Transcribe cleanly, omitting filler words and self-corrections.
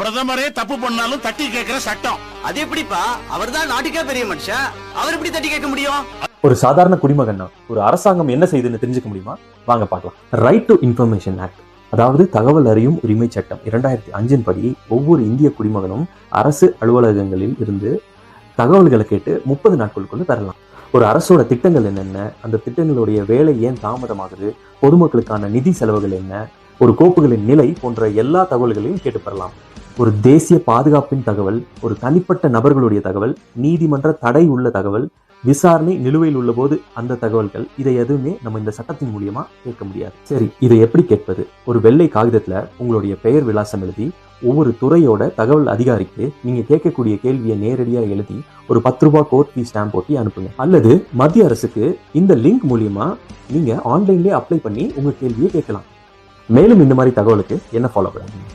பிரதமரே தப்பு பண்ணாலும் தட்டி கேட்கிற சட்டம். அது எப்படிப்பா? அவர்தான் நாட்டுக்கே பெரிய மனுஷன், அவர் எப்படி தட்டி கேட்க முடியும்? ஒரு சாதாரண குடிமகன்னா ஒரு அரசாங்கம் என்ன செய்யுதுன்னு தெரிஞ்சுக்க முடியுமா? வாங்க பார்க்கலாம். ரைட் டு இன்ஃபர்மேஷன் ஆக்ட், அதாவது தகவல் அறியும் உரிமை சட்டம் 2005 படி ஒவ்வொரு இந்திய குடிமகனும் அரசு அலுவலகங்களில் இருந்து தகவல்களை கேட்டு 30 நாட்களுக்குள்ள பெறலாம். ஒரு அரசோட திட்டங்கள் என்னென்ன, அந்த திட்டங்களுடைய வேலை ஏன் தாமதமாகுது, பொதுமக்களுக்கான நிதி செலவுகள் என்ன, ஒரு கோப்புகளின் நிலை போன்ற எல்லா தகவல்களையும் கேட்டு பெறலாம். ஒரு தேசிய பாதுகாப்பின் தகவல், ஒரு தனிப்பட்ட நபர்களுடைய தகவல், நீதிமன்ற தடை உள்ள தகவல், விசாரணை நிலுவையில் உள்ள போது அந்த தகவல்கள், இதை எதுவுமே நம்ம இந்த சட்டத்தின் மூலியமா கேட்க முடியாது. சரி, இதை எப்படி கேட்பது? ஒரு வெள்ளை காகிதத்துல உங்களுடைய பெயர் விலாசம் எழுதி ஒவ்வொரு துறையோட தகவல் அதிகாரிக்கு நீங்க கேட்கக்கூடிய கேள்வியை நேரடியா எழுதி ஒரு 10 ரூபாய் கோர்ட் ஃபீஸ் ஸ்டாம்ப் போட்டு அனுப்புங்க. அல்லது மத்திய அரசுக்கு இந்த லிங்க் மூலியமா நீங்க ஆன்லைன்லயே அப்ளை பண்ணி உங்க கேள்வியை கேட்கலாம். மேலும் இந்த மாதிரி தகவலுக்கு என்ன ஃபாலோ பண்ணுங்க.